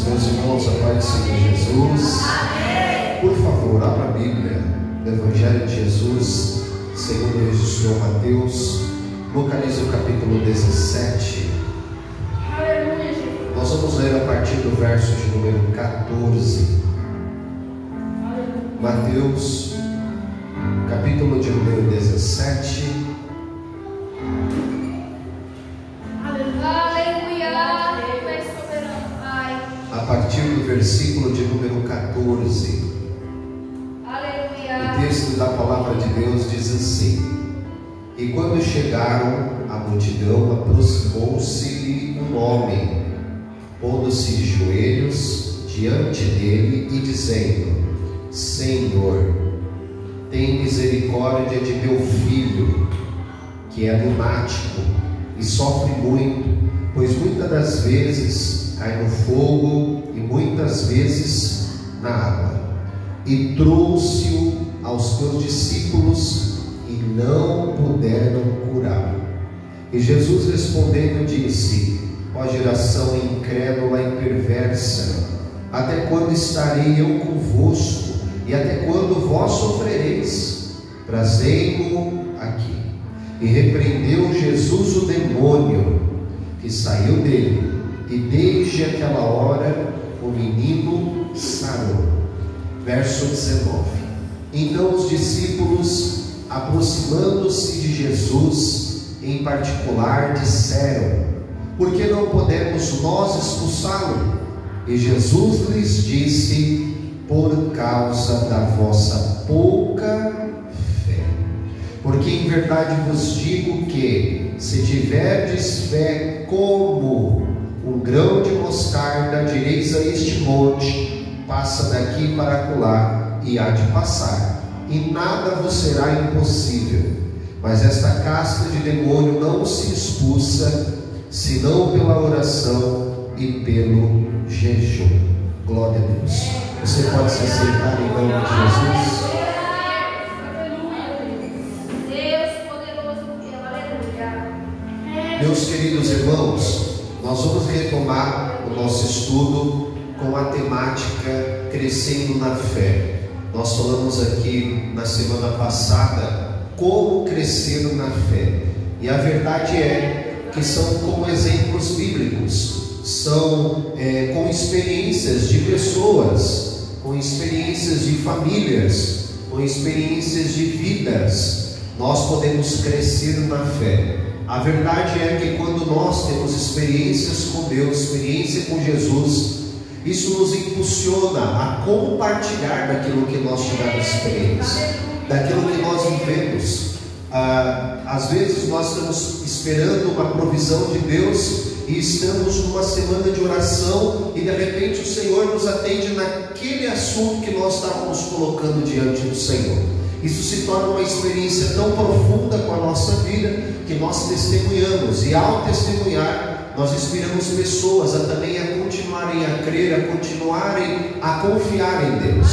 Meus irmãos, a paz do Senhor Jesus. Por favor, abra a Bíblia do Evangelho de Jesus, segundo registrou Mateus, localize o capítulo 17. Nós vamos ler a partir do verso de número 14. Mateus, capítulo de número 17. A partir do versículo de número 14. O texto da palavra de Deus diz assim: E quando chegaram à multidão, aproximou-se um homem, pondo-se de joelhos diante dele e dizendo: Senhor, tem misericórdia de meu filho, que é lunático e sofre muito, pois muitas das vezes cai no fogo e muitas vezes na água. E trouxe-o aos teus discípulos e não puderam curá-lo. E Jesus respondendo disse: Ó geração incrédula e perversa, até quando estarei eu convosco? E até quando vós sofrereis? Trazei-mo aqui. E repreendeu Jesus o demônio, que saiu dele, e desde aquela hora o menino sarou. Verso 19. Então os discípulos, aproximando-se de Jesus em particular, disseram: Por que não podemos nós expulsá-lo? E Jesus lhes disse: Por causa da vossa pouca fé. Porque em verdade vos digo que, se tiverdes fé como um grão de mostarda, direis a este monte: passa daqui para acolá, e há de passar, e nada vos será impossível. Mas esta casta de demônio não se expulsa, senão pela oração e pelo jejum. Glória a Deus. Você pode se sentar em nome de Jesus. Meus queridos irmãos, nós vamos retomar o nosso estudo com a temática Crescendo na Fé. Nós falamos aqui na semana passada como crescer na fé, e a verdade é que são como exemplos bíblicos, são com experiências de pessoas, com experiências de famílias, com experiências de vidas, nós podemos crescer na fé. A verdade é que quando nós temos experiências com Deus, experiência com Jesus, isso nos impulsiona a compartilhar daquilo que nós tivemos experiência, daquilo que nós vivemos. Às vezes nós estamos esperando uma provisão de Deus e estamos numa semana de oração e de repente o Senhor nos atende naquele assunto que nós estávamos colocando diante do Senhor. Isso se torna uma experiência tão profunda com a nossa vida que nós testemunhamos, e ao testemunhar nós inspiramos pessoas a também a continuarem a crer, a continuarem a confiar em Deus.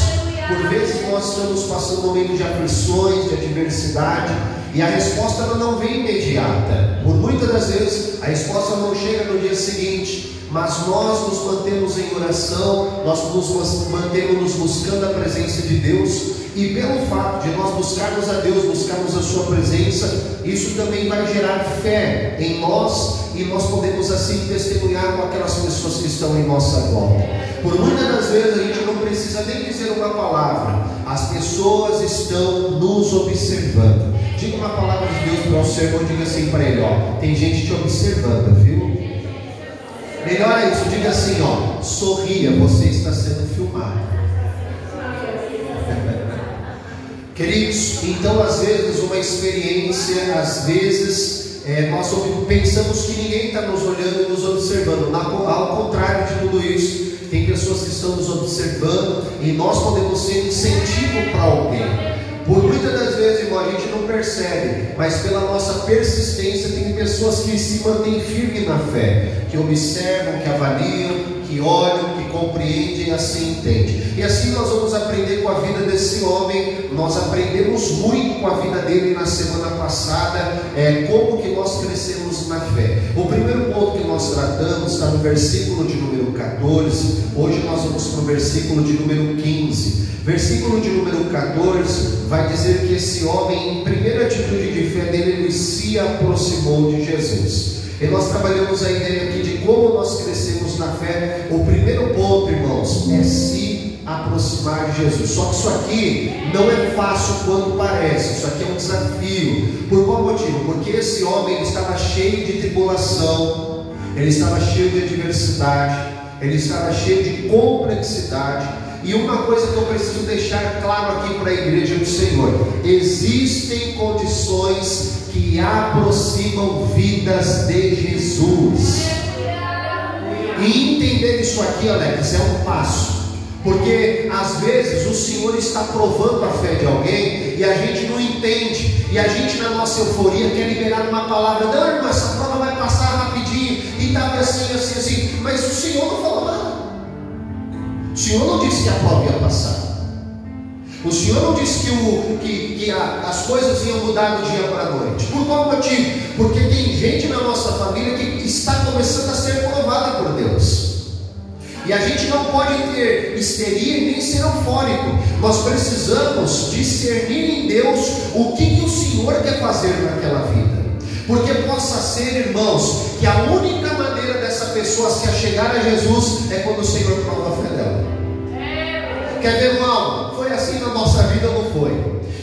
Por vezes nós estamos passando um momento de aflições, de adversidade, e a resposta não vem imediata. Por muitas das vezes a resposta não chega no dia seguinte, mas nós nos mantemos em oração, nós nos mantemos buscando a presença de Deus, e pelo fato de nós buscarmos a Deus, buscarmos a sua presença, isso também vai gerar fé em nós, e nós podemos assim testemunhar com aquelas pessoas que estão em nossa volta. Por muitas das vezes a gente não precisa nem dizer uma palavra, as pessoas estão nos observando. Diga uma palavra de Deus para o seu irmão, diga assim para ele: ó, tem gente te observando, viu? Melhor é isso, diga assim, ó, sorria, você está sendo filmado. Queridos, então às vezes uma experiência, às vezes nós pensamos que ninguém está nos olhando e nos observando. Ao contrário de tudo isso, tem pessoas que estão nos observando, e nós podemos ser incentivo para alguém. Por muitas das vezes, irmão, a gente não percebe, mas pela nossa persistência tem pessoas que se mantêm firmes na fé, que observam, que avaliam, que que olha, que compreende e assim entende. E assim nós vamos aprender com a vida desse homem. Nós aprendemos muito com a vida dele na semana passada, como que nós crescemos na fé. O primeiro ponto que nós tratamos está no versículo de número 14. Hoje nós vamos para o versículo de número 15. Versículo de número 14 vai dizer que esse homem, em primeira atitude de fé dele, ele se aproximou de Jesus. E nós trabalhamos a ideia aqui de como nós crescemos na fé. O primeiro ponto, irmãos, é se aproximar de Jesus. Só que isso aqui não é fácil quanto parece. Isso aqui é um desafio. Por qual motivo? Porque esse homem, ele estava cheio de tribulação, ele estava cheio de adversidade, ele estava cheio de complexidade. E uma coisa que eu preciso deixar claro aqui para a igreja do Senhor: existem condições que aproximam vidas de Jesus. E entender isso aqui, Alex, é um passo. Porque às vezes o Senhor está provando a fé de alguém e a gente não entende. E a gente, na nossa euforia, quer liberar uma palavra: não, irmão, essa prova vai passar rapidinho. E estava assim. Mas o Senhor não falou nada. O Senhor não disse que a prova ia passar. O Senhor não disse que as coisas iam mudar do dia para a noite. Por qual motivo? Porque tem gente na nossa família que está começando a ser provada por Deus. E a gente não pode ter histeria e nem ser eufórico. Nós precisamos discernir em Deus o que o Senhor quer fazer naquela vida. Porque possa ser, irmãos, que a única maneira dessa pessoa se achegar a Jesus é quando o Senhor prova a fé dela. Quer ver, irmão? Foi assim na nossa vida ou não foi?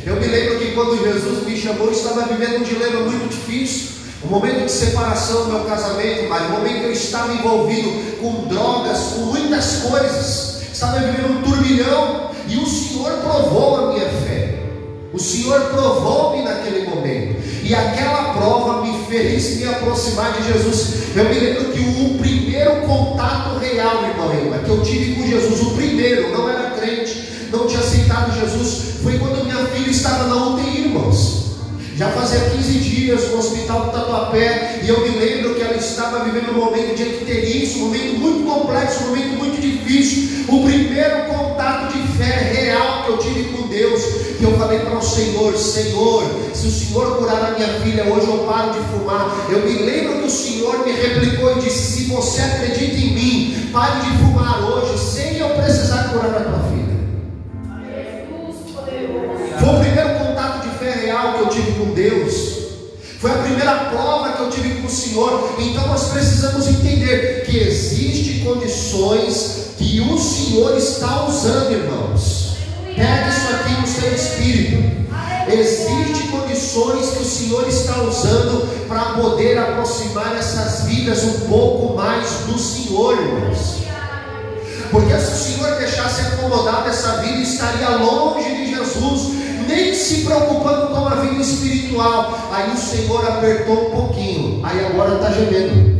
Eu me lembro que quando Jesus me chamou, eu estava vivendo um dilema muito difícil. Um momento de separação do meu casamento, mas um momento que eu estava envolvido com drogas, com muitas coisas. Estava vivendo um turbilhão. E o Senhor provou a minha fé. O Senhor provou-me naquele momento. E aquela prova me fez me aproximar de Jesus. Eu me lembro que o primeiro contato real, irmão, que eu tive com Jesus, o primeiro, não era crente, não tinha aceitado Jesus, foi quando minha filha estava na UTI, irmãos. Já fazia 15 dias no hospital do Tatuapé. E eu me lembro que ela estava vivendo um momento de icterícia, um momento muito complexo, um momento muito difícil. O primeiro contato de fé real que eu tive com Deus, que eu falei para o Senhor: Senhor, se o Senhor curar a minha filha hoje, eu paro de fumar. Eu me lembro que o Senhor me replicou e disse: se você acredita em mim, pare de fumar hoje, sem eu precisar curar a tua filha. Foi o primeiro contato de fé real que eu tive com Deus. Foi a primeira prova que eu tive com o Senhor. Então nós precisamos entender que existem condições que o Senhor está usando, irmãos. Pega isso aqui no seu espírito. Existem condições que o Senhor está usando para poder aproximar essas vidas um pouco mais do Senhor, irmãos. Porque se o Senhor deixasse acomodado essa vida, estaria longe de Jesus, nem se preocupando com a vida espiritual. Aí o Senhor apertou um pouquinho, aí agora está gemendo,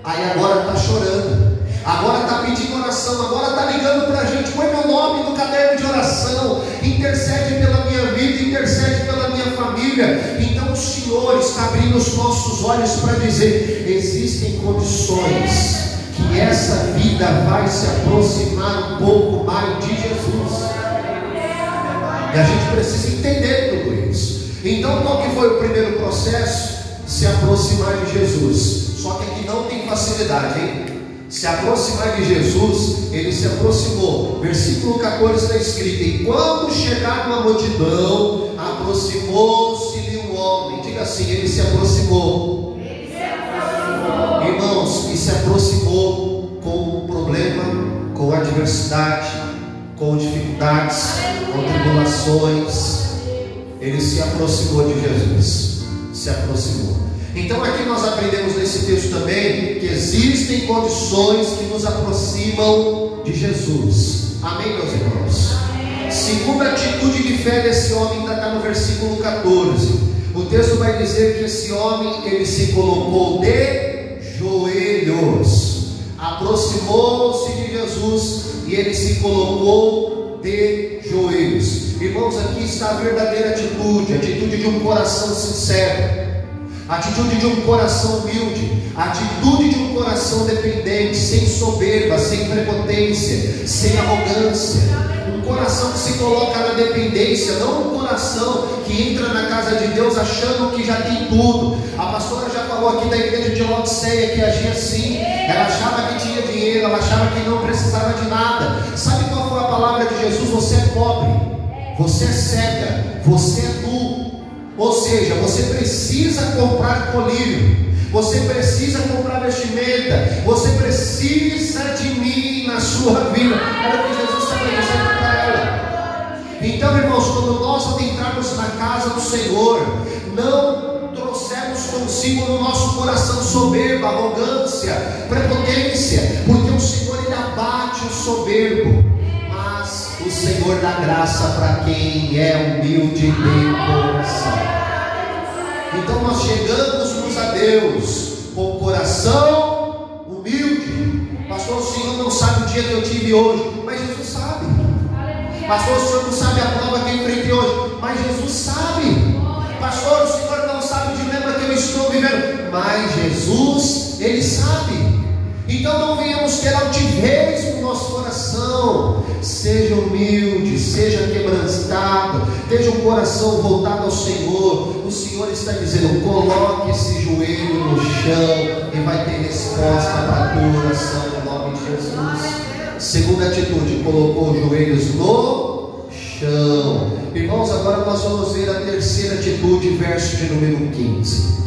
aí agora está chorando, agora está pedindo oração, agora está ligando para a gente: põe meu nome no caderno de oração, intercede pela minha vida, intercede pela minha família. Então o Senhor está abrindo os nossos olhos para dizer: existem condições que essa vida vai se aproximar um pouco mais de Jesus. E a gente precisa entender tudo isso. Então qual que foi o primeiro processo? Se aproximar de Jesus. Só que aqui não tem facilidade, hein? Se aproximar de Jesus, ele se aproximou. Versículo 14 está escrito: e quando chegaram a multidão, aproximou-se-lhe um homem. Diga assim: ele se aproximou. Irmãos, e se aproximou com o problema, com adversidade, com dificuldades, com tribulações. Ele se aproximou de Jesus. Se aproximou. Então aqui nós aprendemos nesse texto também que existem condições que nos aproximam de Jesus. Amém, meus irmãos? Segunda atitude de fé desse homem ainda está no versículo 14. O texto vai dizer que esse homem, ele se colocou de joelhos, aproximou-se de Jesus e ele se colocou de joelhos. Irmãos, aqui está a verdadeira atitude, a atitude de um coração sincero, a atitude de um coração humilde, a atitude de um coração dependente, sem soberba, sem prepotência, sem arrogância. Um coração que se coloca na dependência, não um coração que entra na casa de Deus achando que já tem tudo. A pastora já falou aqui da igreja de Laodiceia que agia assim. Ela achava que tinha dinheiro, ela achava que não precisava de nada. Sabe qual foi a palavra de Jesus? Você é pobre, você é cega, você é nu. Ou seja, você precisa comprar colírio, você precisa comprar vestimenta, você precisa de mim na sua vida. Era o que Jesus estava dizendo para ela. Então, irmãos, quando nós adentrarmos na casa do Senhor, não trouxemos consigo no nosso coração soberba, arrogância, prepotência, porque o Senhor ele abate o soberbo, mas o Senhor dá graça para quem é humilde de coração. Então nós chegamos a Deus com o coração humilde. Pastor, o Senhor não sabe o dia que eu tive hoje, mas Jesus sabe. Pastor, o Senhor não sabe a prova que eu enfrentei hoje, mas Jesus sabe. Pastor, o Senhor não sabe o dilema que eu estou vivendo, mas Jesus, Ele sabe. Então não venhamos ter altivez no nosso coração. Seja humilde, seja quebrantado, tenha um coração voltado ao Senhor. O Senhor está dizendo: coloque esse joelho no chão e vai ter resposta para a tua oração no nome de Jesus. Segunda atitude, colocou os joelhos no chão. Irmãos, agora nós vamos ver a terceira atitude, verso de número 15.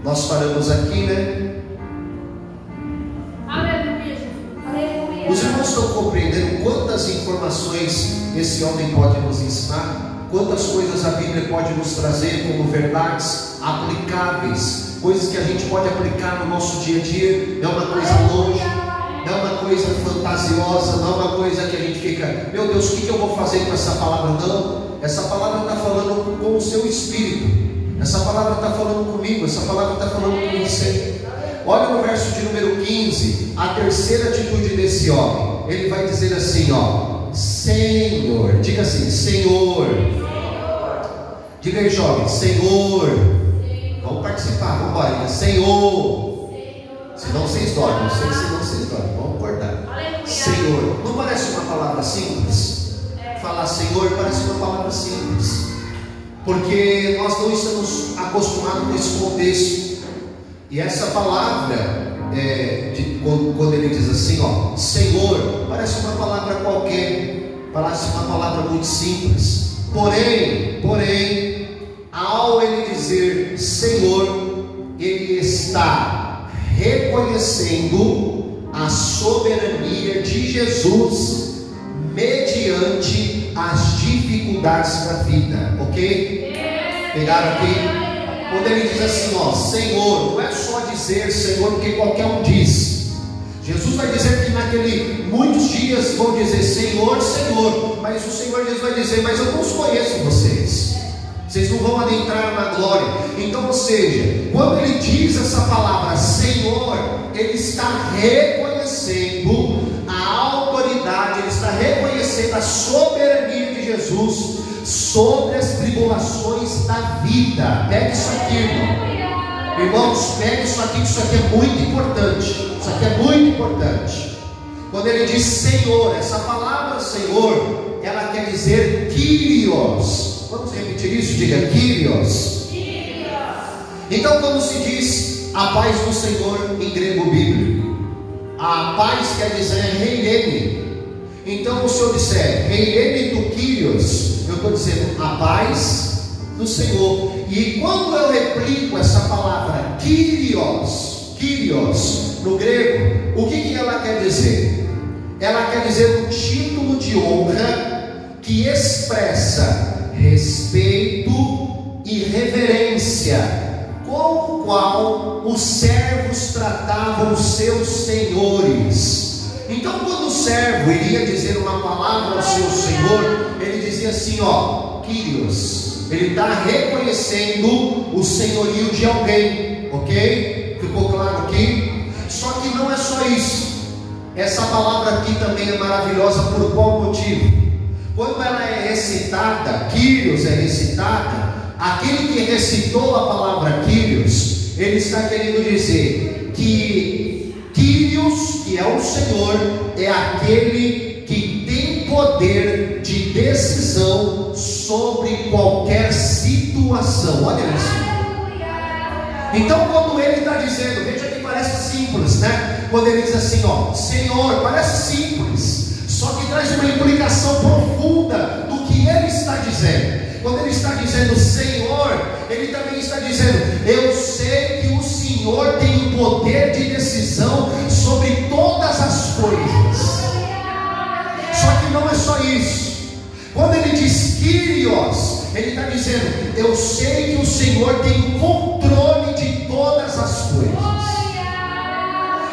Nós paramos aqui, né? Os irmãos estão compreendendo quantas informações esse homem pode nos ensinar? Quantas coisas a Bíblia pode nos trazer como verdades aplicáveis, coisas que a gente pode aplicar no nosso dia a dia? Não é uma coisa longe, não é uma coisa fantasiosa, não é uma coisa que a gente fica: meu Deus, o que eu vou fazer com essa palavra? Não, essa palavra está falando com o seu espírito, essa palavra está falando comigo, essa palavra está falando com você. Olha no verso de número 15, a terceira atitude desse homem. Ele vai dizer assim, ó: Senhor. Diga assim: Senhor. Diga aí, jovem: Senhor. Vamos participar, vamos embora. Senhor. Senão vocês dormem, não sei se não vocês dormem. Vamos acordar. Senhor. Não parece uma palavra simples? Falar Senhor parece uma palavra simples, porque nós não estamos acostumados com esse contexto. E essa palavra, quando ele diz assim, ó, Senhor, parece uma palavra qualquer, parece uma palavra muito simples. Porém, ao ele dizer Senhor, ele está reconhecendo a soberania de Jesus mediante as dificuldades da vida, ok? Pegaram aqui? Quando ele diz assim, ó, Senhor, não é só dizer Senhor, porque qualquer um diz. Jesus vai dizer que muitos dias vão dizer Senhor, Senhor, mas o Senhor Jesus vai dizer: mas eu não os conheço vocês, vocês não vão adentrar na glória. Então, ou seja, quando ele diz essa palavra Senhor, ele está reconhecendo a autoridade, ele está reconhecendo a soberania de Jesus sobre as tribulações da vida. Pega isso aqui, irmão. Irmãos, pega isso aqui, que isso aqui é muito importante. Isso aqui é muito importante. Quando ele diz Senhor, essa palavra Senhor, ela quer dizer Kyrios. Vamos repetir isso? Diga Kyrios. Então, quando se diz a paz do Senhor em grego bíblico, a paz quer dizer Reirene. Então, se eu disser Reirene tu Kyrios, eu estou dizendo a paz do Senhor. E quando eu replico essa palavra Kyrios no grego, o que ela quer dizer? Ela quer dizer um título de honra que expressa respeito e reverência com o qual os servos tratavam os seus senhores. Então, quando o servo iria dizer uma palavra ao seu senhor, ele dizia assim, ó, Kyrios. Ele está reconhecendo o senhorio de alguém, ok? Ficou claro aqui? Só que não é só isso. Essa palavra aqui também é maravilhosa. Por qual motivo? Quando ela é recitada, Kyrios é recitada, aquele que recitou a palavra Kyrios, ele está querendo dizer que Kyrios Senhor é aquele que tem poder de decisão sobre qualquer situação. Olha isso. Então, quando ele está dizendo, veja que parece simples, né? Quando ele diz assim, ó, Senhor, parece simples, só que traz uma implicação profunda do que ele está dizendo. Quando ele está dizendo Senhor, ele também está dizendo, eu sei que o Senhor tem o poder de decisão sobre todas as coisas. Só que não é só isso. Quando ele diz Kyrios, ele está dizendo, eu sei que o Senhor tem o controle de todas as coisas.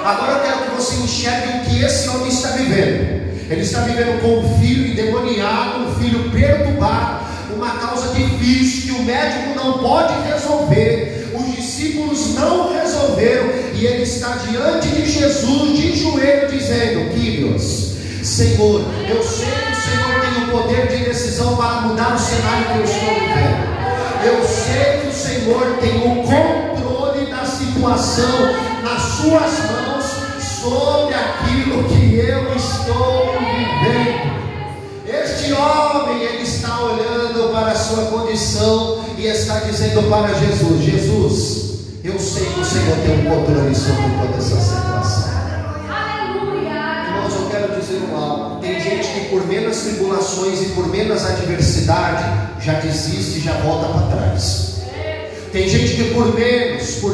Agora eu quero que você enxergue o que esse homem está vivendo. Ele está vivendo com um filho endemoniado, um filho perturbado, uma causa difícil que o médico não pode resolver, os discípulos não resolveram, e ele está diante de Jesus de joelho dizendo, Kyrios, Senhor, eu sei que o Senhor tem o poder de decisão para mudar o cenário que eu estou vivendo. Eu sei que o Senhor tem o controle da situação nas suas mãos sobre aquilo que eu estou vivendo. Este homem, ele está olhando para a sua condição e está dizendo para Jesus, Jesus, eu sei que o Senhor tem um controle sobre toda essa situação. Irmãos, eu quero dizer algo. Tem gente que por menos tribulações e por menos adversidade já desiste e já volta para trás. Tem gente que por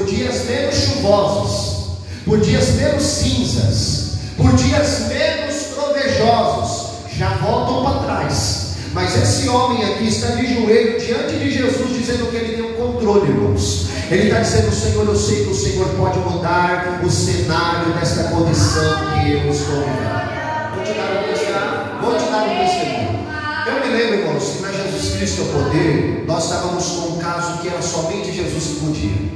dias menos chuvosos, por dias menos cinzas, por dias menos trovejosos, já voltam para trás. Mas esse homem aqui está de joelho diante de Jesus, dizendo que ele tem um controle, irmãos. Ele está dizendo, Senhor, eu sei que o Senhor pode mudar o cenário desta condição que eu estou vivendo. Vou te dar um testemunho. Eu me lembro, irmãos, que na Jesus Cristo é o Poder, nós estávamos com um caso que era somente Jesus que podia.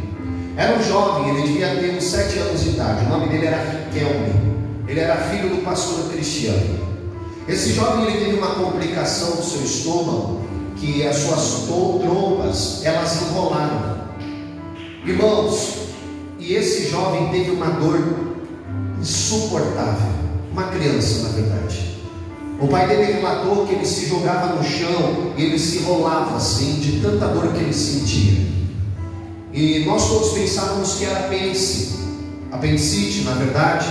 Era um jovem, ele devia ter uns 7 anos de idade. O nome dele era Riquelme. Ele era filho do pastor Cristiano. Esse jovem, ele teve uma complicação do seu estômago, que as suas trompas, elas enrolaram. Irmãos, e esse jovem teve uma dor insuportável. Uma criança, na verdade. O pai dele relatou que ele se jogava no chão e ele se enrolava assim, de tanta dor que ele sentia. E nós todos pensávamos que era apendicite, na verdade.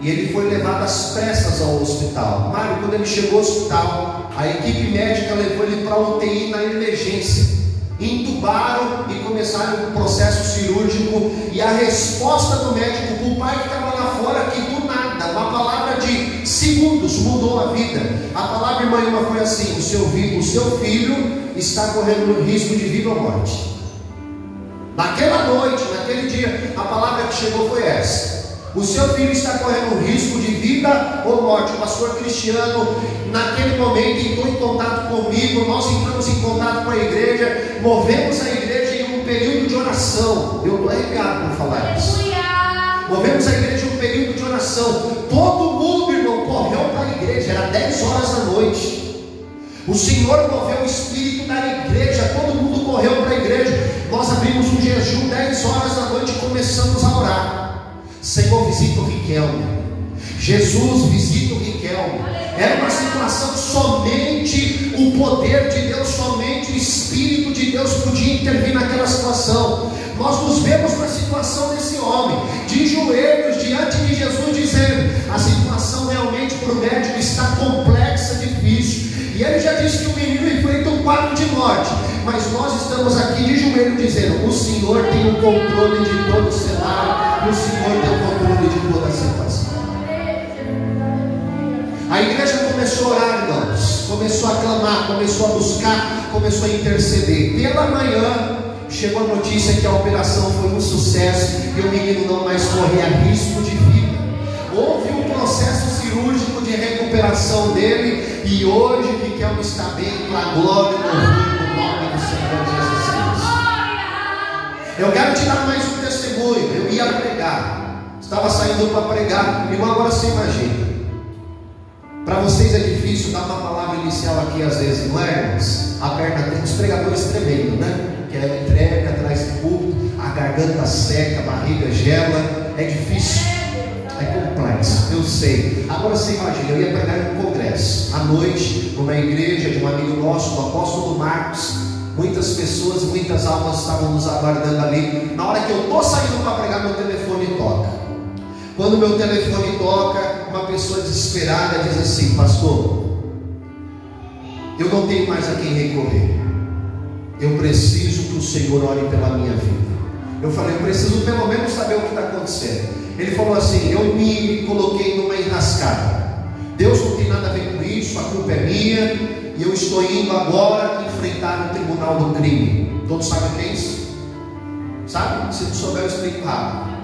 E ele foi levado às pressas ao hospital. Mário, quando ele chegou ao hospital, a equipe médica levou ele para a UTI na emergência. Entubaram e começaram o processo cirúrgico. E a resposta do médico para o pai que estava lá fora, que do nada, uma palavra de segundos mudou a vida. A palavra, irmã Ilma, foi assim: o seu filho está correndo risco de vida ou morte. Naquela noite, naquele dia, a palavra que chegou foi essa: o seu filho está correndo risco de vida ou morte. O pastor Cristiano, naquele momento, entrou em contato comigo. Nós entramos em contato com a igreja, movemos a igreja em um período de oração. Eu estou arrepiado por falar isso. Movemos a igreja em um período de oração. Todo mundo, irmão, correu para a igreja. Era 10 horas da noite. O Senhor moveu o espírito da igreja. Todo mundo correu para a igreja. Nós abrimos um jejum 10 horas da noite e começamos a orar. Senhor, visita o Riquelme. Jesus, visita o Riquelme. Era uma situação, somente o poder de Deus, somente o Espírito de Deus podia intervir naquela situação. Nós nos vemos na situação desse homem, de joelhos diante de Jesus, dizendo: a situação realmente para o médico está complexa, difícil. E ele já disse que o menino enfrenta um quadro de morte. Mas nós estamos aqui de joelho dizendo: o Senhor tem o controle de todo o cenário, o Senhor tem o controle de toda a situação. A igreja começou a orar, irmãos, começou a clamar, começou a buscar, começou a interceder. Pela manhã chegou a notícia que a operação foi um sucesso e o menino não mais corria risco de vida. Houve um processo cirúrgico de recuperação dele e hoje o Riquelme está bem, para a glória do nome do Senhor Jesus Cristo. Eu quero te dar mais um testemunho. Eu ia pregar, estava saindo para pregar. Irmão, agora você imagina, para vocês é difícil dar uma palavra inicial aqui às vezes, não é, irmãos? A perna tem os pregadores tremendo, né? Que é entregue atrás do púlpito, a garganta seca, a barriga gela, é difícil, é complexo, eu sei. sei. Agora você imagina, eu ia pregar em um congresso, à noite, numa igreja de um amigo nosso, do apóstolo Marcos. Muitas pessoas, muitas almas estavam nos aguardando ali. Na hora que eu estou saindo para pregar, meu telefone toca. Quando meu telefone toca, uma pessoa desesperada diz assim: pastor, eu não tenho mais a quem recorrer, eu preciso que o Senhor ore pela minha vida. Eu falei: eu preciso pelo menos saber o que está acontecendo. Ele falou assim: eu me coloquei numa enrascada, Deus não tem nada a ver com isso, a culpa é minha, e eu estou indo agora enfrentar o tribunal do crime. Todos sabem o que é isso? Sabe? Se não souber, eu explico rápido.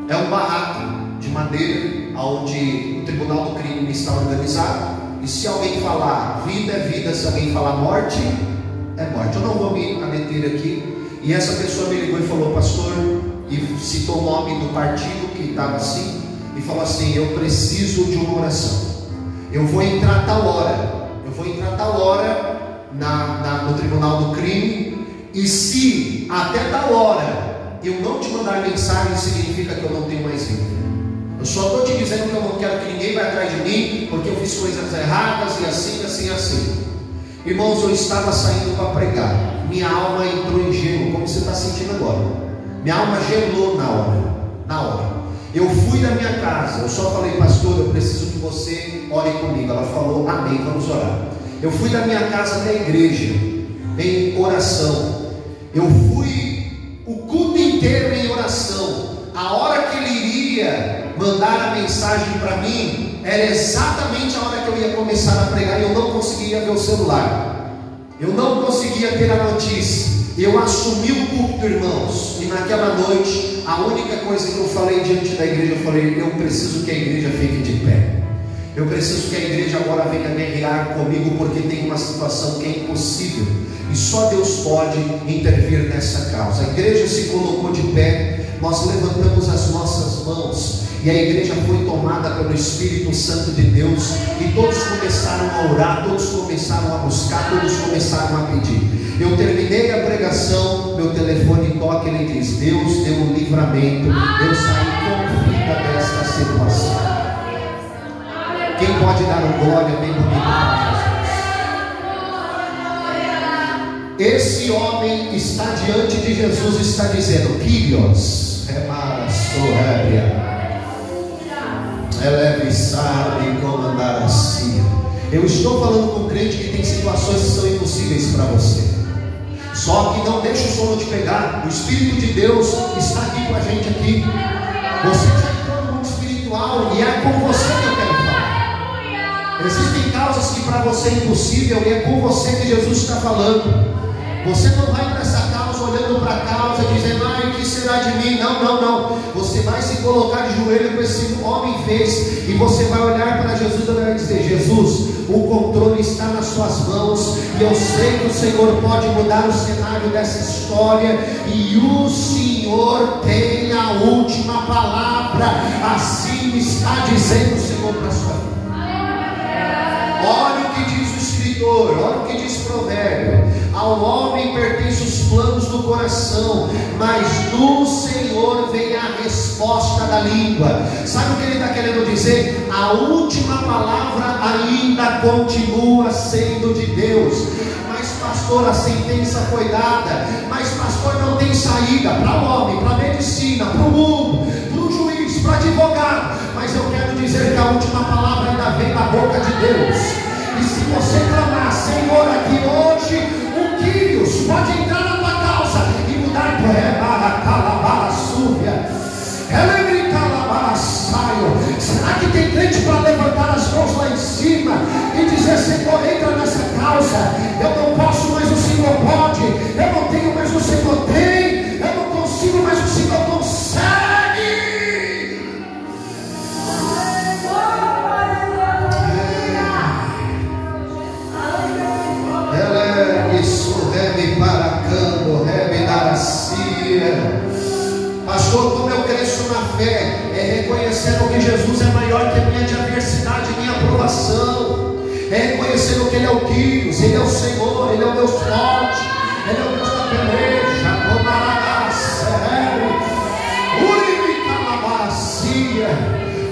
É um barraco de madeira onde o tribunal do crime está organizado, e se alguém falar vida é vida, se alguém falar morte é morte. Eu não vou me meter aqui. E essa pessoa me ligou e falou: pastor, e citou o nome do partido que estava assim, e falou assim: eu preciso de uma oração, eu vou entrar tal hora no tribunal do crime, e se até tal hora eu não te mandar mensagem, significa que eu não tenho mais vida. Eu só estou te dizendo que eu não quero que ninguém vá atrás de mim, porque eu fiz coisas erradas, e assim. Irmãos, eu estava saindo para pregar, minha alma entrou em gelo, como você está sentindo agora. Minha alma gelou na hora. Eu fui da minha casa, eu só falei: pastor, eu preciso que você ore comigo. Ela falou: amém, vamos orar. Eu fui da minha casa até a igreja em oração. Eu fui o culto inteiro em oração. A hora que ele iria mandar a mensagem para mim era exatamente a hora que eu ia começar a pregar, e eu não conseguia ver o celular, eu não conseguia ter a notícia. Eu assumi o culto, irmãos, e naquela noite a única coisa que eu falei diante da igreja, eu falei: eu preciso que a igreja fique de pé, eu preciso que a igreja agora venha guerrear comigo, porque tem uma situação que é impossível, e só Deus pode intervir nessa causa. A igreja se colocou de pé, nós levantamos as nossas mãos, e a igreja foi tomada pelo Espírito Santo de Deus, e todos começaram a orar, todos começaram a buscar, todos começaram a pedir. Eu terminei a pregação, meu telefone toca, ele diz: Deus deu um livramento, eu saí com vida desta situação. Quem pode dar um glória bem bonito para Jesus? Esse homem está diante de Jesus, está dizendo: Kyrios, eu estou falando com um crente que tem situações que são impossíveis para você. Só que não deixe o sono te pegar. O Espírito de Deus está aqui com a gente aqui. Você já entrou no mundo espiritual, e é com você que eu quero falar. Existem causas que para você é impossível, e é com você que Jesus está falando. Você não vai para essa causa olhando para a causa, dizendo: ai, o que será de mim? Não. Você vai se colocar de joelho, como esse homem fez, e você vai olhar para Jesus e vai dizer: Jesus, o controle está nas suas mãos, e eu sei que o Senhor pode mudar o cenário dessa história, e o Senhor tem a última palavra. Assim está dizendo o Senhor para a sua vida. Olha o que diz o escritor, olha o que diz o provérbio: ao homem pertence os planos do coração, mas do Senhor vem a resposta da língua. Sabe o que ele está querendo dizer? A última palavra ainda continua sendo de Deus. Mas pastor, a sentença foi dada, mas pastor, não tem saída para o homem, para a medicina, para o mundo, para o juiz, para o advogado. Mas eu quero dizer que a última palavra ainda vem da boca de Deus. E se você clamar: Senhor, aqui hoje o Kyrios pode entrar na tua causa e mudar para será que tem crente para levantar as mãos lá em cima e dizer: Senhor, entra nessa causa? Eu não posso, mas o Senhor pode. Eu não tenho, mas o Senhor tem. Eu não consigo, mas o Senhor consegue. Pastor, como eu cresço na fé, é reconhecendo que Jesus é maior que a minha adversidade, minha aprovação, é reconhecendo que Ele é o Kyrios, Ele é o Senhor, Ele é o Deus forte, Ele é o Deus da peleja.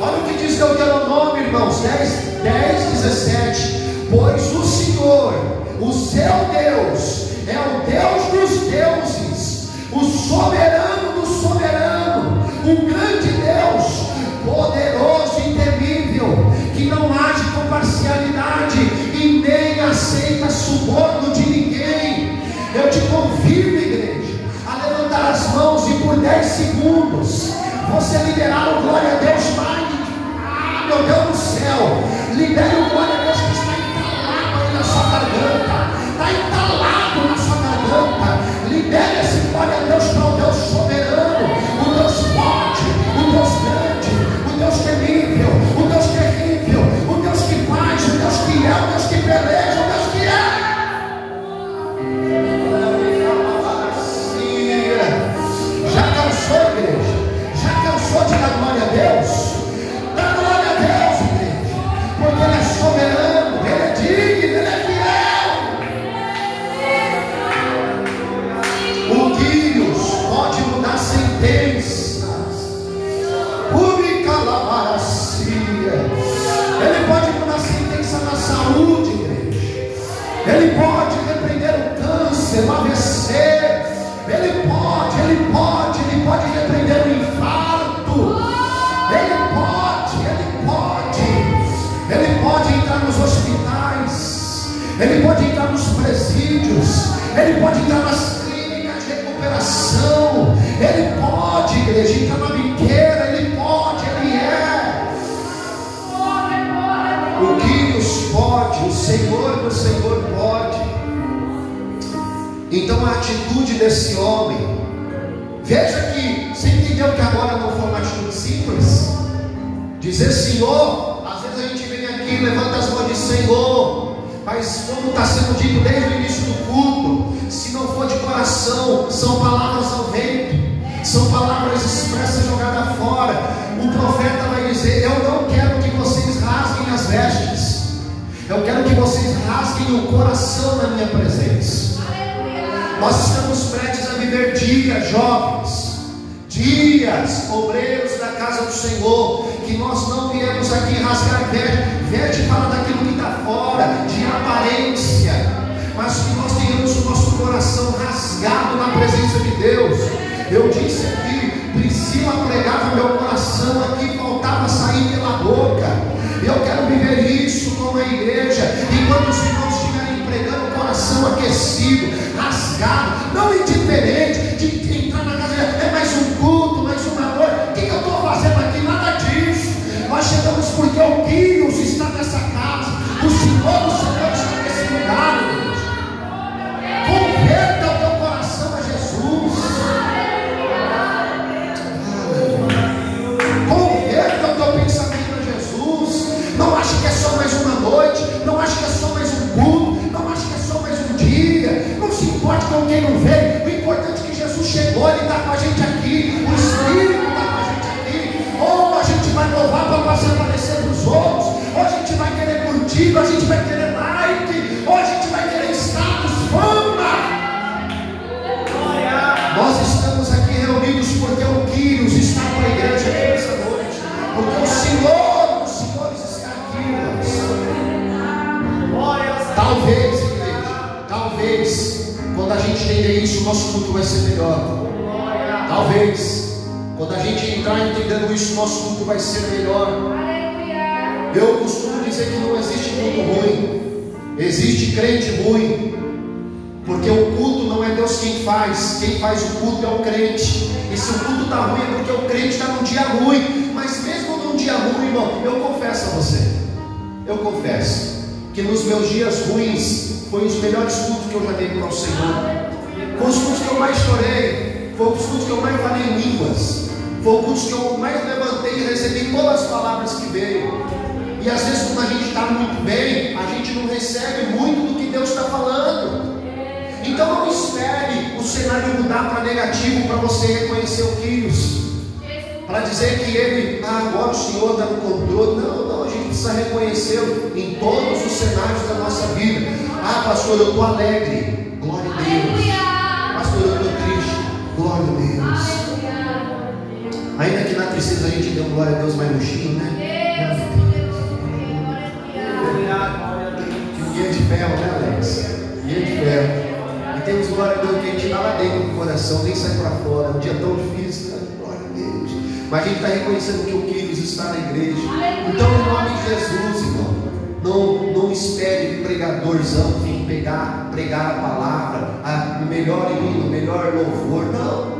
Olha o que diz Deuteronômio, irmãos, 10:17. Pois o Senhor, o seu Deus, é o Deus dos deuses, o soberano do soberano, um grande Deus, poderoso e temível, que não age com parcialidade e nem aceita suborno de ninguém. Eu te convido, igreja, a levantar as mãos e por 10 segundos você liberar o glória a Deus. Meu Deus do céu, libere o glória a Deus que está entalado aí na sua garganta, está entalado na sua garganta. Libere esse glória a Deus para o Deus soberano, o Deus forte, o Deus grande, o Deus temível, o Deus terrível, o Deus que faz, o Deus que é, o Deus que peleja, o Deus que é. Já cansou, igreja? Já cansou de dar glória a Deus? Dá glória a Deus, igreja, porque Ele é soberano, Ele é digno, Ele é fiel. O Quírios pode mudar sentenças. Ele pode mudar sentença na saúde, igreja. Ele pode repreender o câncer, o AVC. Ele pode repreender o infarto. Ele pode entrar nos hospitais. Ele pode entrar nos presídios. Ele pode entrar nas clínicas de recuperação. Ele pode, igreja, entrar na biqueira. Ele pode, Ele é. O Quírios pode, o Senhor do Senhor pode. Então a atitude desse homem, veja que você entendeu que agora não foi uma atitude simples. Dizer Senhor, às vezes a gente vem aqui, levanta as mãos de Senhor, mas como está sendo dito desde o início do culto, se não for de coração, são palavras ao vento, são palavras expressas jogadas fora. O profeta vai dizer: eu não quero que vocês rasguem as vestes, eu quero que vocês rasguem o coração na minha presença. Nós estamos prestes a viver dias, jovens, dias, obreiros da casa do Senhor, que nós não viemos aqui rasgar veste fala daquilo que está fora, de aparência, mas que nós tenhamos o nosso coração rasgado na presença de Deus. Eu disse aqui, Priscila pregava meu coração aqui, faltava sair pela boca. Eu quero viver isso como a igreja, enquanto os irmãos estiverem pregando o coração aquecido, rasgado, não indiferente, de entrar na casa, é mais um culto, mais uma noite, o que eu estou fazendo aqui? Nada disso. Nós chegamos porque o Quírios está nessa casa, o Senhor está nesse lugar, igreja. Converta o teu coração a Jesus. Converta o teu pensamento a Jesus. Não ache que é só mais uma noite, não ache que é só mais um culto, não ache que é só mais um dia. Não se importe com quem não veio. O importante é que Jesus chegou, Ele está com a gente aqui, o Espírito está com a gente aqui. Ou a gente vai louvar para se aparecer para os outros, ou a gente vai querer curtir, ou a gente vai querer like, ou a gente vai querer status, fama. Nós estamos aqui reunidos porque o Quírios está com a igreja aqui nessa noite, porque o Senhor dos Senhores está aqui, irmãos. Talvez, igreja, talvez, quando a gente entender isso, o nosso culto vai ser melhor. Talvez, quando a gente entrar entendendo isso, o nosso culto vai ser melhor. Eu costumo dizer que não existe culto ruim, existe crente ruim, porque o culto não é Deus quem faz o culto é o crente. E se o culto está ruim é porque o crente está num dia ruim. Mas mesmo num dia ruim, irmão, eu confesso a você, eu confesso que nos meus dias ruins foi os melhores cultos que eu já dei para o Senhor. Foi os cultos que eu mais chorei, foi os cultos que eu mais falei em línguas, foi o culto que eu mais levantei e recebi todas as palavras que veio. E às vezes quando a gente está muito bem, a gente não recebe muito do que Deus está falando. Então não espere o cenário mudar para negativo para você reconhecer o Quírios, para dizer que ele, agora o Senhor está no controle. Não, a gente precisa reconhecê-lo em todos os cenários da nossa vida. Pastor, eu estou alegre, glória a Deus. Pastor, eu estou triste, glória a Deus. Ainda que na tristeza a gente dê um glória a Deus mais murchinho, né? Guia de ferro, né, Alex? Guia de ferro. E temos glória a Deus que a gente está lá dentro do coração, nem sai para fora. Um dia tão difícil, né? Glória a Deus. Mas a gente está reconhecendo que o Quírios está na igreja. Então, em nome de Jesus, irmão, não espere pregadorzão vir pregar a palavra, o melhor hino, o melhor louvor. Não.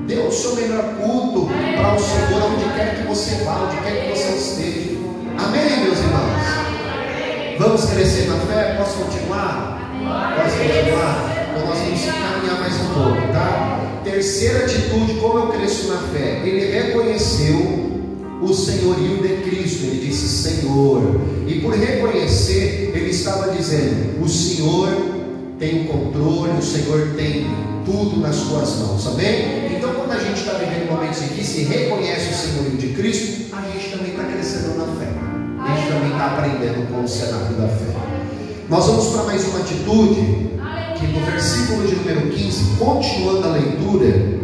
Dê o seu melhor culto para o Senhor, onde quer que você vá, onde quer que você esteja. Amém, meus irmãos? Vamos crescer na fé? Posso continuar? Posso continuar? Então nós vamos caminhar mais um pouco, tá? Terceira atitude, como eu cresço na fé? Ele reconheceu o senhorio de Cristo. Ele disse Senhor. E por reconhecer, ele estava dizendo: o Senhor tem o controle, o Senhor tem tudo nas suas mãos, amém? Então quando a gente está vivendo momentos difíceis e reconhece o senhorio de Cristo, a gente também está crescendo na fé. A gente também está aprendendo com o cenário da fé. Nós vamos para mais uma atitude, que no versículo de número 15, continuando a leitura,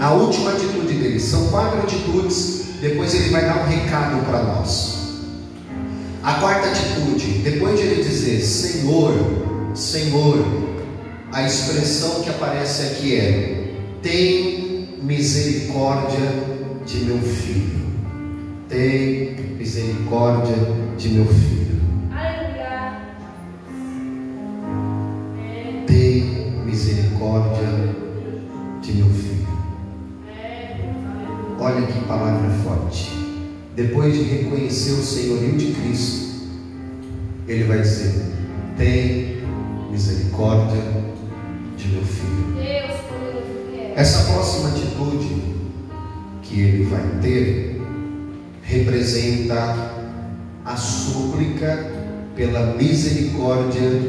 a última atitude dele, são 4 atitudes, depois ele vai dar um recado para nós. A quarta atitude, depois de ele dizer Senhor, Senhor, a expressão que aparece aqui é: tem misericórdia de meu filho. Tem misericórdia de meu filho. Aleluia. Tem misericórdia de meu filho. Olha que palavra forte. Depois de reconhecer o senhorio de Cristo, ele vai dizer: tem misericórdia de meu filho. Essa próxima atitude que ele vai ter representa a súplica pela misericórdia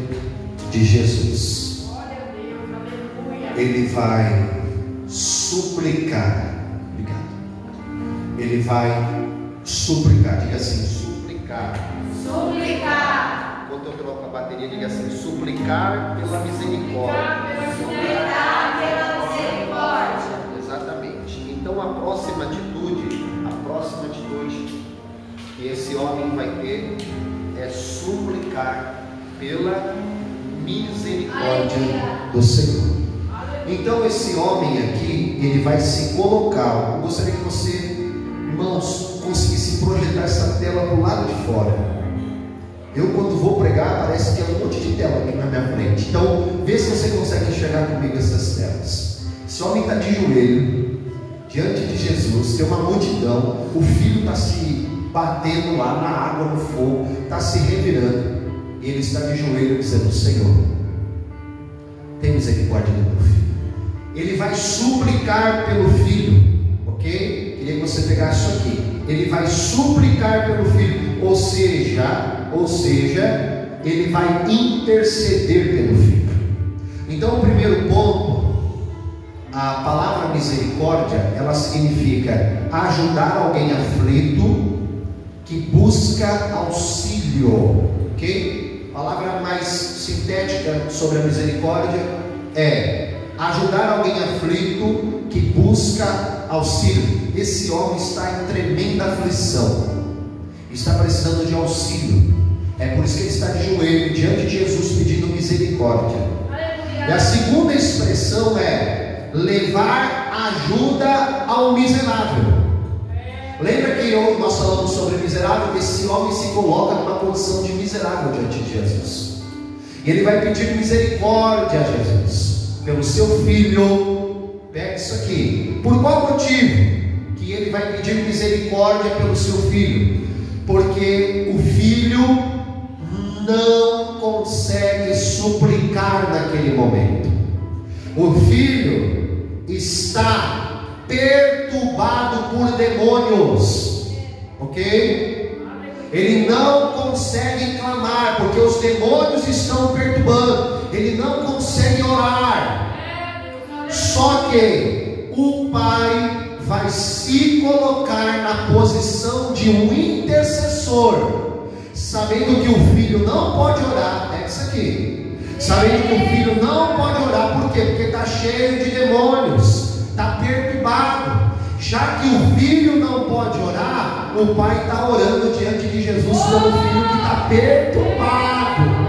de Jesus. Ele vai suplicar. Obrigado. Ele vai suplicar. Diga assim: suplicar. Suplicar. Enquanto eu troco a bateria, diga assim: suplicar pela misericórdia. Suplicar pela misericórdia. Exatamente. Então a próxima atitude que esse homem vai ter é suplicar pela misericórdia do Senhor. Então esse homem aqui, ele vai se colocar. Eu gostaria que você, irmãos, conseguisse projetar essa tela para o lado de fora. Eu, quando vou pregar, parece que é um monte de tela aqui na minha frente. Então vê se você consegue enxergar comigo essas telas. Esse homem está de joelho diante de Jesus, tem uma multidão, o filho está se batendo lá na água, no fogo, está se revirando, e ele está de joelho dizendo: Senhor, tem misericórdia do meu filho. Ele vai suplicar pelo filho, ok? Queria que você pegasse isso aqui. Ele vai suplicar pelo filho, ou seja, ele vai interceder pelo filho. Então o primeiro ponto, a palavra misericórdia, ela significa ajudar alguém aflito que busca auxílio, ok? A palavra mais sintética sobre a misericórdia é ajudar alguém aflito que busca auxílio. Esse homem está em tremenda aflição, está precisando de auxílio. É por isso que ele está de joelho diante de Jesus pedindo misericórdia. E a segunda expressão é levar ajuda ao miserável. Lembra que nós falamos sobre miserável? Esse homem se coloca numa condição de miserável diante de Jesus, e ele vai pedir misericórdia a Jesus pelo seu filho. Pega isso aqui. Por qual motivo que ele vai pedir misericórdia pelo seu filho? Porque o filho não consegue suplicar naquele momento. O filho está perturbado por demônios, ok? Ele não consegue clamar porque os demônios estão perturbando. Ele não consegue orar. Só que o pai vai se colocar na posição de um intercessor, sabendo que o filho não pode orar. É isso aqui. Sabendo que o filho não pode orar. Por quê? Porque está cheio de demônios, está perturbado. perturbado. Já que o filho não pode orar, o pai está orando diante de Jesus pelo filho que está perturbado.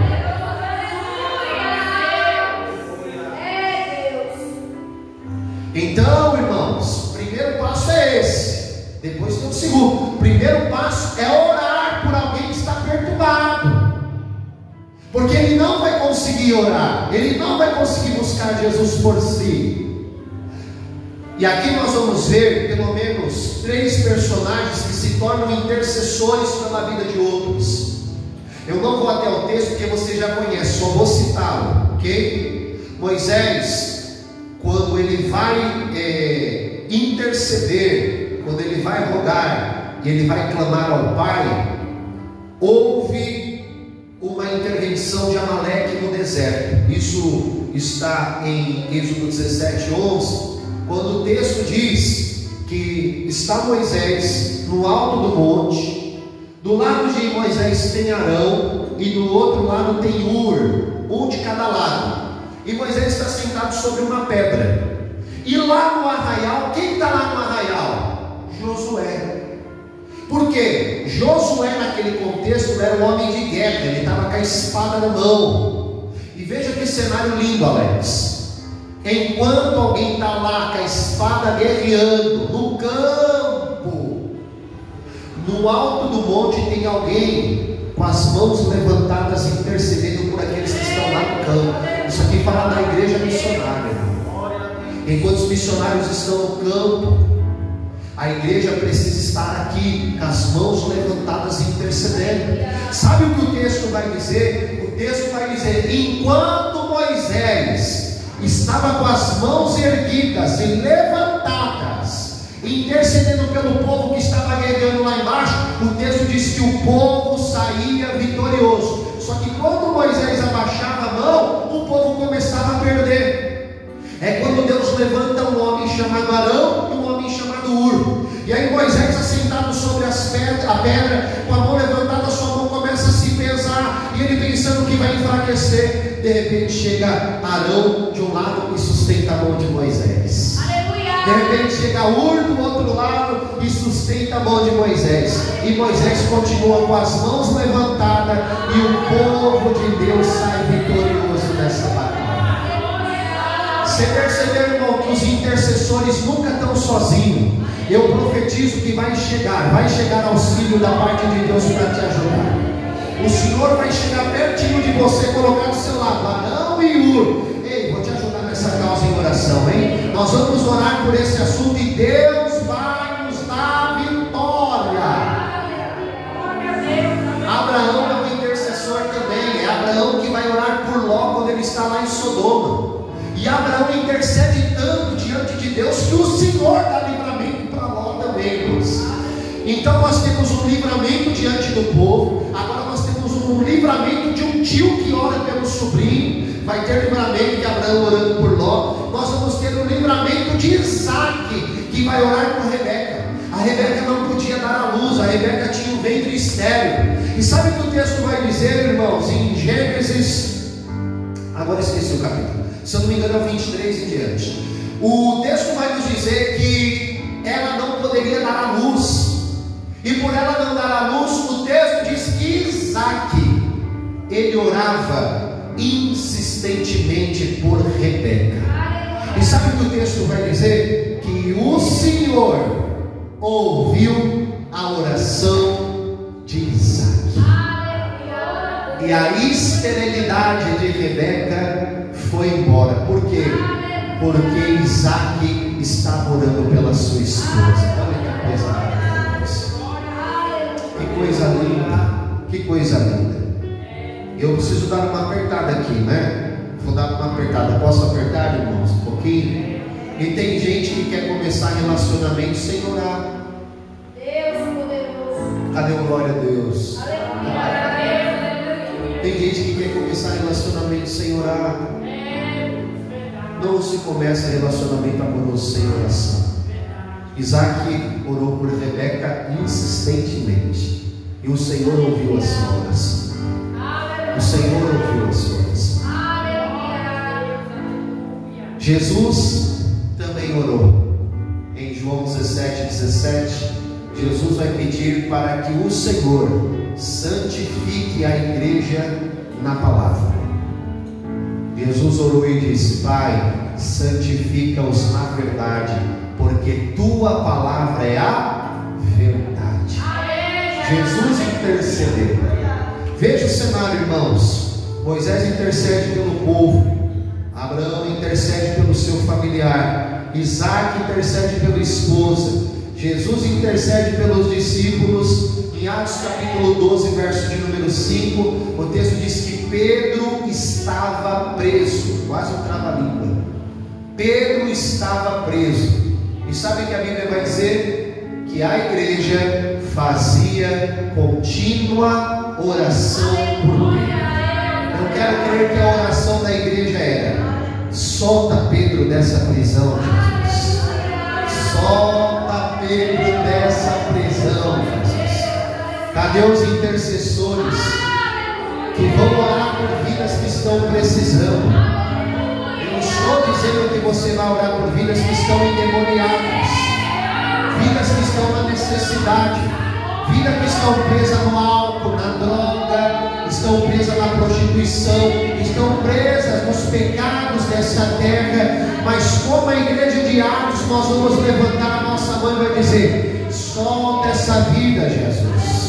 Então, irmãos, o primeiro passo é esse. Depois tem o segundo. O primeiro passo é orar por alguém que está perturbado, porque ele não vai conseguir orar, ele não vai conseguir buscar Jesus por si. E aqui nós vamos ver pelo menos 3 personagens que se tornam intercessores pela vida de outros. Eu não vou até o texto porque você já conhece, só vou citá-lo, ok? Moisés, quando ele vai interceder, quando ele vai rogar e ele vai clamar ao Pai, houve uma intervenção de Amaleque no deserto. Isso está em Êxodo 17:11, quando o texto diz que está Moisés no alto do monte, do lado de Moisés tem Arão e do outro lado tem Ur, um de cada lado, e Moisés está sentado sobre uma pedra. E lá no arraial, quem está lá no arraial? Josué. Por quê? Josué naquele contexto era um homem de guerra, ele estava com a espada na mão. E veja que cenário lindo, Alex. Enquanto alguém está lá com a espada guerreando no campo, no alto do monte tem alguém com as mãos levantadas intercedendo por aqueles que estão lá no campo. Isso aqui fala da igreja missionária. Enquanto os missionários estão no campo, a igreja precisa estar aqui com as mãos levantadas intercedendo. Sabe o que o texto vai dizer? O texto vai dizer: enquanto Moisés estava com as mãos erguidas e levantadas, intercedendo pelo povo que estava guerreando lá embaixo, o texto diz que o povo saía vitorioso. Só que quando Moisés abaixava a mão, o povo começava a perder. É quando Deus levanta um homem chamado Arão e um homem chamado Ur. E aí Moisés, assentado sobre a pedra, com a mão levantada, a sua mão começa a se pesar, e ele pensando que vai enfraquecer. De repente chega Arão de um lado e sustenta a mão de Moisés. Aleluia. De repente chega Ur do outro lado e sustenta a mão de Moisés. E Moisés continua com as mãos levantadas, e o povo de Deus sai vitorioso dessa batalha. Você percebeu, irmão, que os intercessores nunca estão sozinhos. Eu profetizo que vai chegar auxílio da parte de Deus para te ajudar. O Senhor vai chegar pertinho de você, colocar do seu lado Arão e Ur. Ei, vou te ajudar nessa causa em oração, hein? Nós vamos orar por esse assunto e Deus vai nos dar vitória. Abraão é um intercessor também. É Abraão que vai orar por Ló quando ele está lá em Sodoma. E Abraão intercede tanto diante de Deus que o Senhor dá livramento para Ló também, irmãos. Então nós temos um livramento diante do povo. Agora nós temos um livramento de um tio que ora pelo sobrinho. Vai ter livramento de Abraão orando por Ló. Nós vamos ter um livramento de Isaac, que vai orar por Rebeca. A Rebeca não podia dar à luz, a Rebeca tinha um ventre estéril. E sabe o que o texto vai dizer, irmãos? Em Gênesis, agora esqueci o capítulo, se eu não me engano é o 23 em diante. O texto vai nos dizer que ela não poderia dar à luz. E por ela não dar à luz, o texto diz que Isaac, ele orava insistentemente por Rebeca. E sabe o que o texto vai dizer? Que o Senhor ouviu a oração de Isaac. E a esterilidade de Rebeca foi embora. Por quê? Porque Isaac estava orando pela sua esposa. Olha que coisa maravilhosa. Que coisa linda. Que coisa linda. Eu preciso dar uma apertada aqui, né? Vou dar uma apertada. Posso apertar, irmãos? Um pouquinho? E tem gente que quer começar relacionamento sem orar. Deus poderoso. Cadê o glória a Deus? Aleluia. Tem gente que quer começar relacionamento sem orar. Não se começa relacionamento amoroso sem oração. Isaac orou por Rebeca insistentemente, e o Senhor ouviu a sua oração. O Senhor ouviu a sua oração. Jesus também orou. 17, Jesus vai pedir para que o Senhor santifique a igreja na palavra. Jesus orou e disse: Pai, santifica-os na verdade, porque tua palavra é a verdade. Jesus intercedeu. Veja o cenário, irmãos. Moisés intercede pelo povo, Abraão intercede pelo seu familiar, Isaac intercede pela esposa, Jesus intercede pelos discípulos. Em Atos capítulo 12, verso de número 5, o texto diz que Pedro estava preso. Quase um trava-língua. Pedro estava preso. E sabe o que a Bíblia vai dizer? Que a igreja fazia contínua oração por Pedro. Eu quero crer que a oração da igreja era: solta Pedro dessa prisão, Jesus. Solta Pedro dessa prisão, Jesus. Cadê os intercessores que vão orar por vidas que estão precisando? Eu não estou dizendo que você vai orar por vidas que estão endemoniadas, vidas que estão na necessidade, vidas que estão presas no álcool, na droga, estão presas na prostituição, estão presas nos pecados dessa terra. Mas como a igreja de Atos, nós vamos levantar a nossa mão e vai dizer: solta essa vida, Jesus.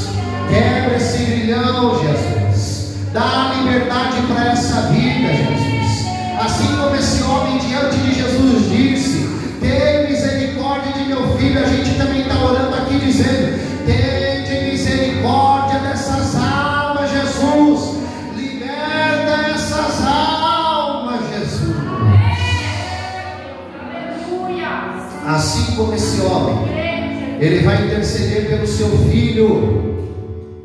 Quebra esse grilhão, Jesus. Dá liberdade para essa vida, Jesus. Assim como esse homem diante de Jesus disse: tem misericórdia de meu filho. A gente também está orando aqui dizendo: tem misericórdia dessas almas, Jesus. Liberta essas almas, Jesus. Assim como esse homem, ele vai interceder pelo seu filho.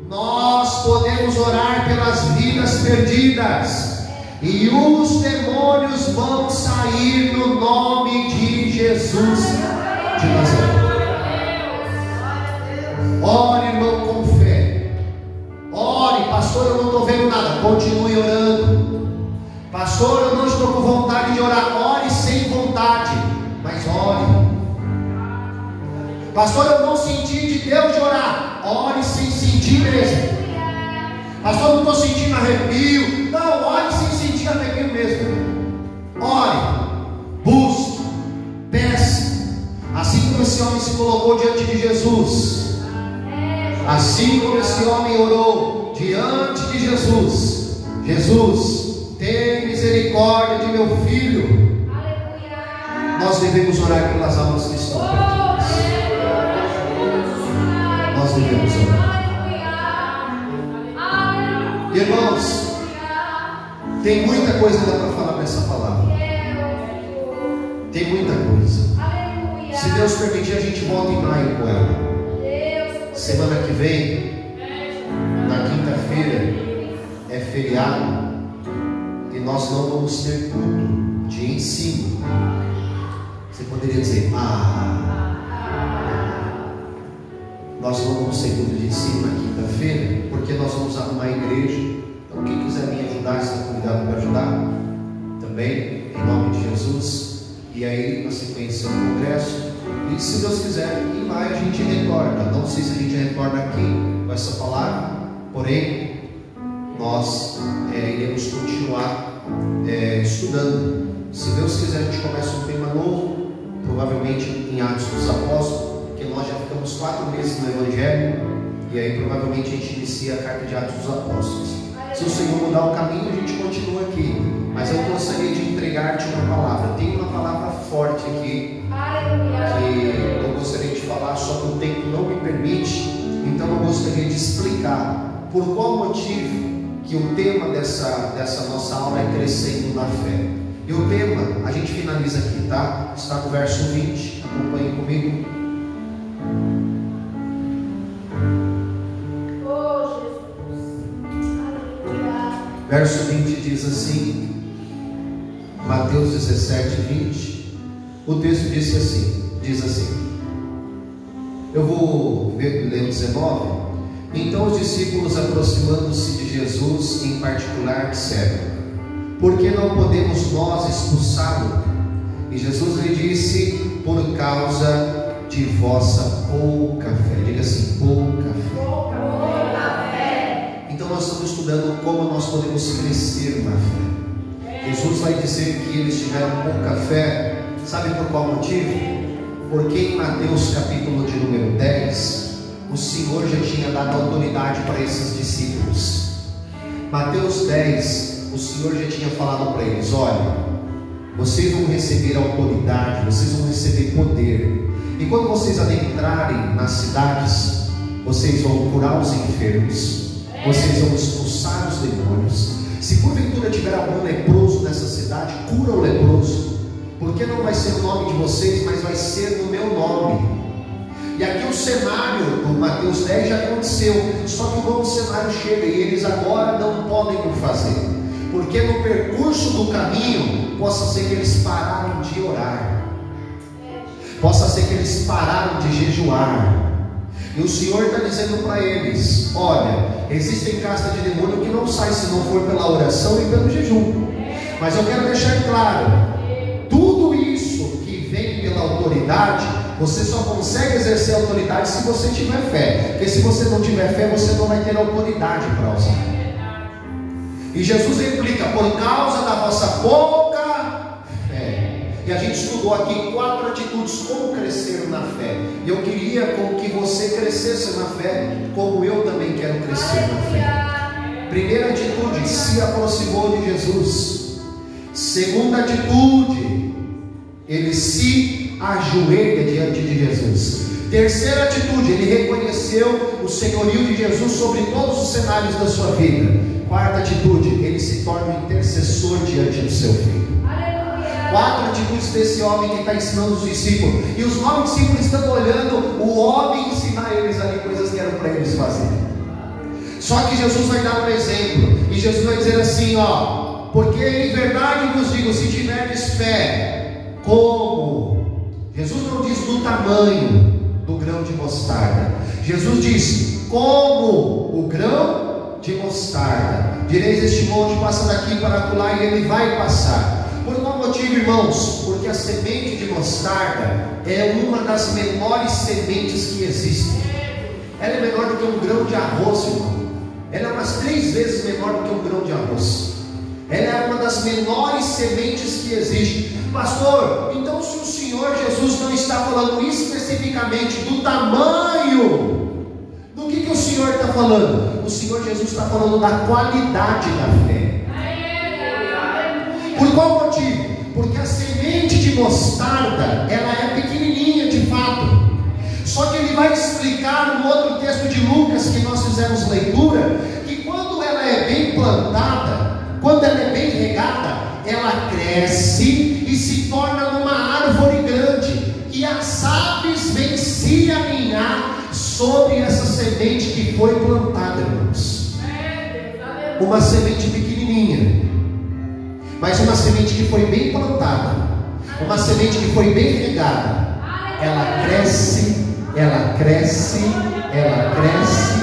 Nós podemos orar pelas vidas perdidas, e os demônios vão sair no nome de Jesus de Nazaré. Ore, irmão, com fé. Ore, pastor, eu não estou vendo nada. Continue orando. Pastor, eu não estou com vontade de orar. Ore sem vontade, mas ore. Pastor, eu não senti de Deus de orar. Ore sem sentir mesmo. Pastor, eu não estou sentindo arrepio. Não, ore sem sentir arrepio mesmo. Ore, busque, peça. Assim como esse homem se colocou diante de Jesus, assim como esse homem orou diante de Jesus: Jesus, tem misericórdia de meu filho. Nós devemos orar pelas almas que estão perdidas. Nós devemos orar. Irmãos, tem muita coisa que dá para falar nessa palavra. Tem muita coisa. Se Deus permitir, a gente volta em maio com ela. Semana que vem, na quinta-feira, é feriado, e nós não vamos ter culto de ensino. Você poderia dizer: nós não vamos ter culto de ensino na quinta-feira, porque nós vamos arrumar a igreja. Então quem quiser me ajudar, está convidado para ajudar também, em nome de Jesus. E aí, na sequência do congresso, e se Deus quiser, em maio a gente retorna. Não sei se a gente retorna aqui com essa palavra, porém nós iremos continuar estudando. Se Deus quiser, a gente começa um tema novo, provavelmente em Atos dos Apóstolos, porque nós já ficamos 4 meses no Evangelho, e aí provavelmente a gente inicia a carta de Atos dos Apóstolos. Se o Senhor mudar o caminho, a gente continua aqui. Mas eu gostaria de entregar-te uma palavra. Tem uma palavra forte aqui que eu gostaria de falar, só que o tempo não me permite. Então eu gostaria de explicar por qual motivo que o tema dessa nossa aula é crescendo na fé. E o tema, a gente finaliza aqui, tá? Está no verso 20. Acompanhe comigo. Verso 20 diz assim, Mateus 17, 20. O texto diz assim. Eu vou ler o 19. Então os discípulos, aproximando-se de Jesus em particular, disseram: por que não podemos nós expulsá-lo? E Jesus lhe disse: por causa de vossa pouca fé. Diga assim: pouca fé. Então nós estamos estudando como nós podemos crescer na fé. Jesus vai dizer que eles tiveram pouca fé. Sabe por qual motivo? Porque em Mateus capítulo de número 10, o Senhor já tinha dado autoridade para esses discípulos. Mateus 10, o Senhor já tinha falado para eles: olha, vocês vão receber autoridade, vocês vão receber poder, e quando vocês adentrarem nas cidades, vocês vão curar os enfermos, vocês vão expulsar os demônios. Se porventura tiver algum leproso nessa cidade, cura o leproso, porque não vai ser o nome de vocês, mas vai ser no meu nome. E aqui o cenário do Mateus 10 já aconteceu, só que o novo cenário chega e eles agora não podem o fazer, porque no percurso do caminho, possa ser que eles pararam de orar, possa ser que eles pararam de jejuar. E o Senhor está dizendo para eles: olha, existem castas de demônio que não saem se não for pela oração e pelo jejum. Mas eu quero deixar claro, tudo isso que vem pela autoridade, você só consegue exercer a autoridade se você tiver fé. Porque se você não tiver fé, você não vai ter autoridade para usar. E Jesus replica: por causa da vossa pouca fé. E a gente estudou aqui 4 atitudes como crescer na fé. E eu queria que você crescesse na fé, como eu também quero crescer na fé. Primeira atitude: se aproximou de Jesus. Segunda atitude: ele se ajoelha diante de Jesus. Terceira atitude: ele reconheceu o senhorio de Jesus sobre todos os cenários da sua vida. Quarta atitude: ele se torna um intercessor diante do seu filho. 4 atitudes desse homem que está ensinando os discípulos. E os 9 discípulos estão olhando o homem ensinar eles ali coisas que eram para eles fazerem. Só que Jesus vai dar um exemplo. E Jesus vai dizer assim: ó, porque em verdade vos digo, se tiverdes fé, como? Jesus não diz do tamanho do grão de mostarda. Jesus diz: como o grão de mostarda. Direis este monte, passa daqui para acolá, e ele vai passar. Por qual motivo, irmãos? Porque a semente de mostarda é uma das menores sementes que existem. Ela é menor do que um grão de arroz, irmão. Ela é umas 3 vezes menor do que um grão de arroz. Ela é uma das menores sementes que existe. Pastor, então se o Senhor Jesus não está falando especificamente do tamanho, do que o Senhor está falando? O Senhor Jesus está falando da qualidade da fé. Por qual motivo? Porque a semente de mostarda, ela é pequenininha de fato. Só que ele vai explicar no outro texto de Lucas que nós fizemos leitura, que quando ela é bem plantada, quando ela é bem regada, ela cresce e se torna uma árvore grande, e as aves vêm se aninhar sobre essa semente que foi plantada, irmãos. Uma semente pequenininha, mas uma semente que foi bem plantada, uma semente que foi bem regada. Ela cresce, ela cresce, ela cresce,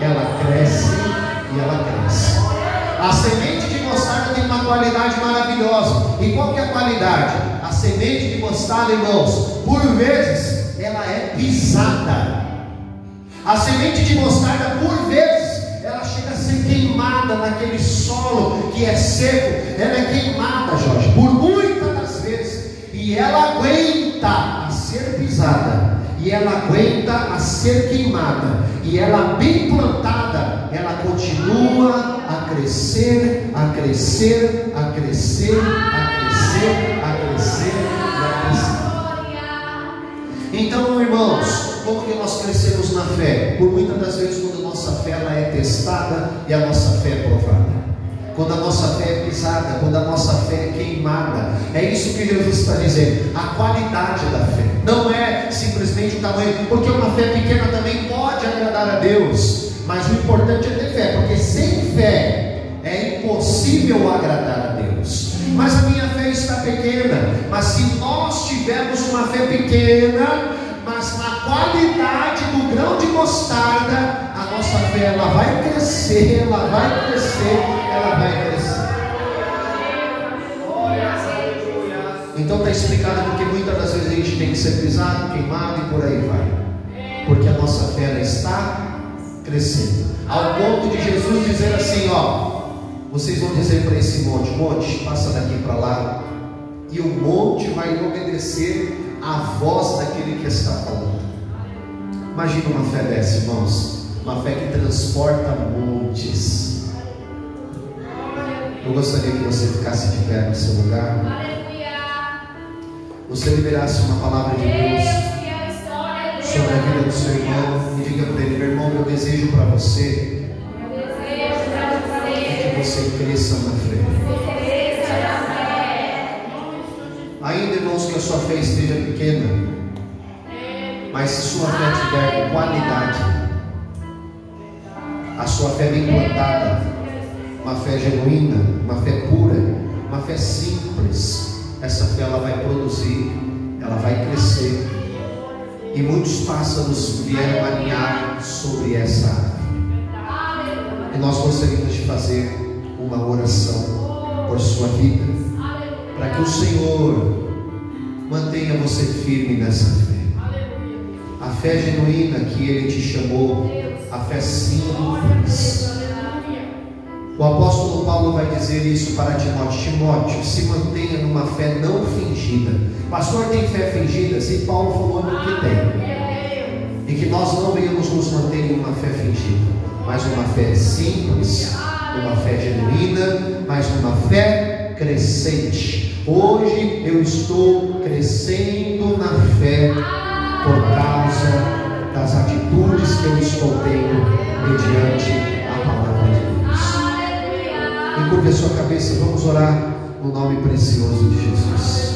ela cresce e ela cresce. A semente de mostarda tem uma qualidade maravilhosa. E qual que é a qualidade? A semente de mostarda, irmãos, por vezes ela é pisada. A semente de mostarda, por vezes, ela chega a ser queimada naquele solo que é seco. Ela é queimada, Jorge, por muitas das vezes. E ela aguenta a ser pisada, e ela aguenta a ser queimada, e ela bem plantada, ela continua a crescer, a crescer, a crescer, a crescer, a crescer e a crescer. Então, irmãos, como que nós crescemos na fé? Por muitas das vezes, quando a nossa fé ela é testada e a nossa fé é provada, quando a nossa fé é pisada, quando a nossa fé é queimada. É isso que Jesus está dizendo, a qualidade da fé. Não é simplesmente o tamanho, porque uma fé pequena também pode agradar a Deus, mas o importante é ter fé, porque sem fé é impossível agradar a Deus. Mas a minha fé está pequena. Mas se nós tivermos uma fé pequena, mas na qualidade do grão de mostarda, a nossa fé ela vai crescer, ela vai crescer, ela vai crescer. Então está explicado porque muitas das vezes a gente tem que ser pisado, queimado e por aí vai. Porque a nossa fé ela está crescendo. Ao ponto de Jesus dizer assim, ó, vocês vão dizer para esse monte, monte, passa daqui para lá, e o monte vai obedecer à voz daquele que está falando. Imagina uma fé dessa, irmãos, uma fé que transporta montes. Eu gostaria que você ficasse de pé no seu lugar. Você liberasse uma palavra de Deus sobre a vida do seu irmão e diga para ele, meu irmão, meu desejo para você é que você cresça na fé. Ainda, irmãos, que a sua fé esteja pequena, mas se sua fé tiver qualidade, a sua fé bem plantada, uma fé genuína, uma fé pura, uma fé simples, essa fé ela vai produzir, ela vai crescer, e muitos pássaros vieram aninhar sobre essa árvore. E nós gostaríamos de fazer uma oração por sua vida, para que o Senhor mantenha você firme nessa fé, a fé genuína que Ele te chamou, a fé simples. O apóstolo Paulo vai dizer isso para Timóteo: Timóteo, se mantenha numa fé não fingida. Pastor, tem fé fingida? Sim, Paulo falou no que tem. E que nós não venhamos nos manter em uma fé fingida, mas uma fé simples, uma fé genuína, mas uma fé crescente. Hoje eu estou crescendo na fé por causa das atitudes que eu estou tendo mediante a palavra de Deus. Curve a sua cabeça, vamos orar no nome precioso de Jesus.